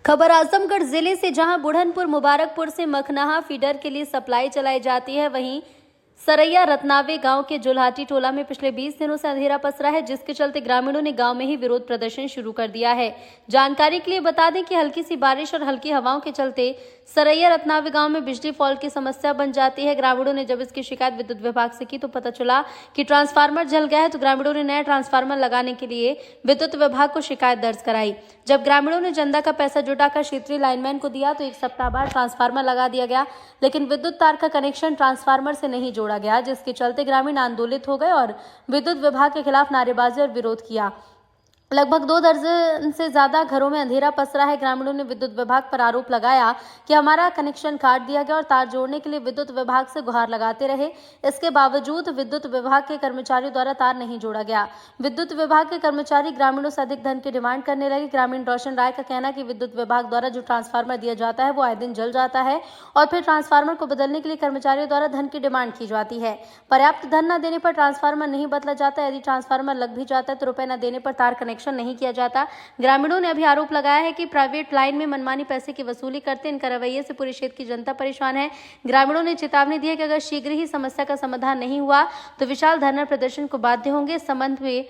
खबर आजमगढ़ जिले से, जहां बुढ़नपुर मुबारकपुर से मखनाहा फीडर के लिए सप्लाई चलाई जाती है, वहीं सरैया रत्नावे गांव के जुल्हाटी टोला में पिछले 20 दिनों से अंधेरा पसरा है, जिसके चलते ग्रामीणों ने गांव में ही विरोध प्रदर्शन शुरू कर दिया है। जानकारी के लिए बता दें कि हल्की सी बारिश और हल्की हवाओं के चलते सरैया रत्नावे गांव में बिजली फॉल्ट की समस्या बन जाती है। ग्रामीणों ने जब इसकी शिकायत विद्युत विभाग से की तो पता चला कि ट्रांसफार्मर जल गया है, तो ग्रामीणों ने नया ट्रांसफार्मर लगाने के लिए विद्युत विभाग को शिकायत दर्ज कराई। जब ग्रामीणों ने चंदा का पैसा जुटाकर क्षेत्रीय लाइनमैन को दिया तो एक सप्ताह बाद ट्रांसफार्मर लगा दिया गया, लेकिन विद्युत तार का कनेक्शन ट्रांसफार्मर से नहीं जोड़ा गया, जिसके चलते ग्रामीण आंदोलित हो गए और विद्युत विभाग के खिलाफ नारेबाजी और विरोध किया। लगभग 2 दर्जन से ज्यादा घरों में अंधेरा पसरा है। ग्रामीणों ने विद्युत विभाग पर आरोप लगाया कि हमारा कनेक्शन काट दिया गया और तार जोड़ने के लिए विद्युत विभाग से गुहार लगाते रहे। इसके बावजूद विद्युत विभाग के कर्मचारियों द्वारा तार नहीं जोड़ा गया। विद्युत विभाग के कर्मचारी ग्रामीणों से अधिक धन की डिमांड करने लगे। ग्रामीण रोशन राय का कहना कि विद्युत विभाग द्वारा जो ट्रांसफार्मर दिया जाता है वो आए दिन जल जाता है और फिर ट्रांसफार्मर को बदलने के लिए कर्मचारियों द्वारा धन की डिमांड की जाती है। पर्याप्त धन न देने पर ट्रांसफार्मर नहीं बदला जाता। यदि ट्रांसफार्मर लग भी जाता है तो रुपए न देने पर तार कनेक्शन नहीं किया जाता। ग्रामीणों ने अभी आरोप लगाया है कि प्राइवेट लाइन में मनमानी पैसे की वसूली करते। इनका रवैये से पूरे क्षेत्र की जनता परेशान है। ग्रामीणों ने चेतावनी दी है कि अगर शीघ्र ही समस्या का समाधान नहीं हुआ तो विशाल धरना प्रदर्शन को बाध्य होंगे। इस संबंध में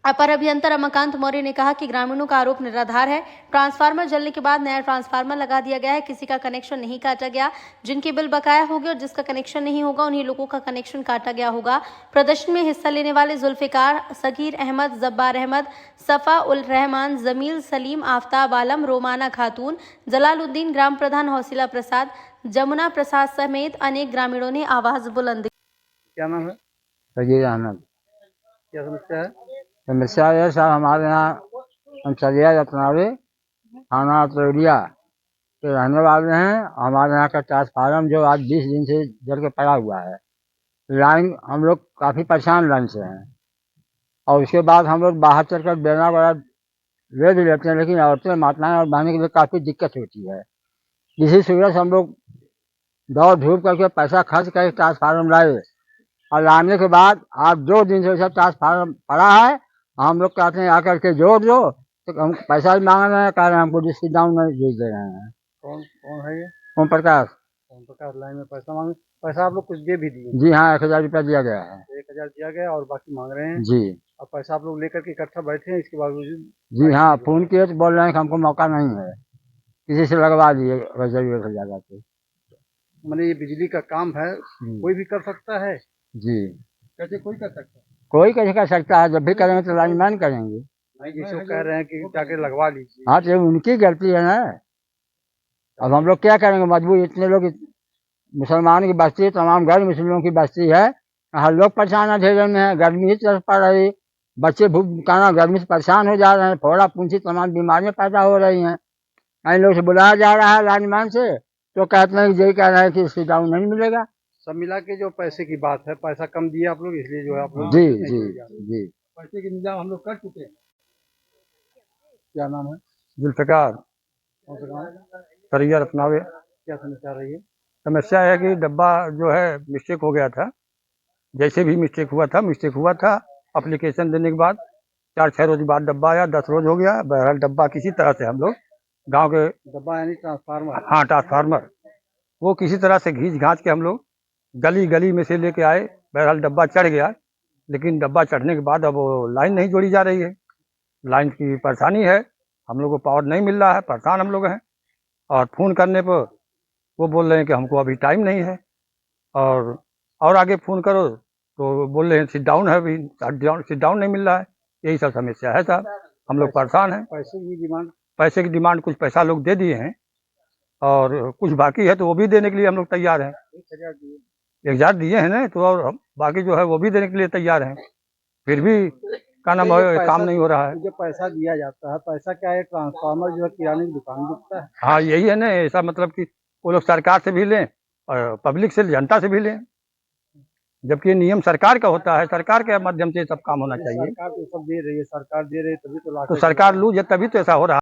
अपर अभियंता रमाकांत मौर्य ने कहा कि ग्रामीणों का आरोप निराधार है। ट्रांसफार्मर जलने के बाद नया ट्रांसफार्मर लगा दिया गया है, किसी का कनेक्शन नहीं काटा गया। जिनके बिल बकाया होंगे और जिसका कनेक्शन नहीं होगा उन्हीं लोगों का कनेक्शन काटा गया होगा। प्रदर्शन में हिस्सा लेने वाले जुल्फिकार, सगीर अहमद, जब्बार अहमद, सफा उल रहमान, जमील सलीम, आफ्ताब आलम, रोमाना खातून, जलालुद्दीन, ग्राम प्रधान हौसिला प्रसाद, जमुना प्रसाद समेत अनेक ग्रामीणों ने आवाज बुलंद। क्या नाम है? सगीर अहमद। क्या समस्या है? समस्या है सर, हमारे यहाँ सरैया रत्नावे थाना अतरौलिया के रहने वाले हैं। हमारे यहाँ का ट्रांसफार्मर जो आज 20 दिन से जल के पड़ा हुआ है, लाइन हम लोग काफ़ी परेशान लाइन से हैं। और उसके बाद हम लोग बाहर चलकर बेना वगैरह ले भी लेते हैं, लेकिन औरतें माताएं और बहने के लिए काफ़ी दिक्कत होती है। इसी सूरत हम लोग दौड़ धूप करके पैसा खर्च करके ट्रांसफार्मर लाए और लाने के बाद आज 2 दिन से सब ट्रांसफार्मर पड़ा है। हम लोग कहते हैं आकर के जोड़ दो, तो हम पैसा भी मांग रहे हैं, कह रहे हैं हमको डिस्काउंट में दे रहे हैं। कौन कौन है ये? ओम प्रकाश। ओम प्रकाश लाइन में पैसा मांगे। पैसा आप लोग कुछ दे भी दिए? जी हाँ, 1000 रुपया दिया गया है। 1000 दिया गया और बाकी मांग रहे हैं। जी और पैसा आप लोग लेकर के इकट्ठा बैठे हैं, इसके बावजूद? जी हाँ, फोन किए तो बोल रहे हैं कि हमको मौका नहीं है, किसी से लगवा दिए अगर जरूरत हो जाएगा तो। मैंने ये बिजली का काम है, कोई भी कर सकता है? जी, कैसे कोई कर सकता है? कोई कैसे कर सकता है, जब भी करेंगे तो लाइनमैन करेंगे। नहीं, जिसको कह रहे हैं कि जाके लगवा लीजिए। हाँ, तो उनकी गलती है ना। अब हम लोग क्या करेंगे, मजबूर इतने लोग, मुसलमान की बस्ती है, तमाम गैर मुस्लिमों की बस्ती है, हर लोग परेशान अंधेरे में है। गर्मी ही तरफ पड़ रही, बच्चे भूख खाना गर्मी से परेशान हो जा रहे हैं, फोड़ा पूंछी तमाम बीमारियां पैदा हो रही हैं। इन लोग से बुलाया जा रहा है लाइनमैन से, तो कहते हैं कि यही कह रहे हैं कि इससे डाउन नहीं मिलेगा। सब मिला के जो पैसे की बात है, पैसा कम दिए आप लोग, इसलिए जो है आप लोग जी जी जी। पैसे की इंतजाम हम लोग कर चुके हैं। क्या नाम है? जुल्फिकार। कौन सा गाँव? सरैया रत्नावे। क्या समस्या रही है? समस्या है कि डब्बा जो है मिस्टेक हो गया था, जैसे भी मिस्टेक हुआ था। एप्लीकेशन देने के बाद 4-6 रोज बाद डब्बा आया, 10 रोज हो गया। बहरहाल डब्बा किसी तरह से हम लोग गांव के, डब्बा यानी ट्रांसफार्मर? हाँ ट्रांसफार्मर, वो किसी तरह से घींच घांच के हम लोग गली गली में से लेके आए। बहरहाल डब्बा चढ़ गया, लेकिन डब्बा चढ़ने के बाद अब वो लाइन नहीं जोड़ी जा रही है। लाइन की परेशानी है, हम लोग को पावर नहीं मिल रहा है, परेशान हम लोग हैं। और फ़ोन करने पर वो बोल रहे हैं कि हमको अभी टाइम नहीं है, और आगे फ़ोन करो तो बोल रहे हैं सिट डाउन है, अभी सिट डाउन नहीं मिल रहा है। यही सब समस्या है साहब, हम लोग परेशान हैं। पैसे की डिमांड कुछ पैसा लोग दे दिए हैं और कुछ बाकी है, तो वो भी देने के लिए हम लोग तैयार हैं। 1000 दिए हैं ना, तो और बाकी जो है वो भी देने के लिए तैयार हैं, फिर भी का नाम है काम नहीं हो रहा है। जो पैसा दिया जाता है, पैसा क्या है? ट्रांसफार्मर जो है किराने की दुकान बिकता है। हाँ, यही है ना, ऐसा मतलब कि वो लोग सरकार से भी लें और पब्लिक से, जनता से भी लें, जबकि ये नियम सरकार का होता है, सरकार के माध्यम से सब काम होना चाहिए। सरकार तो सब दे रही है, सरकार दे रही है तभी तो तो सरकार लूज है, तभी तो ऐसा हो रहा है।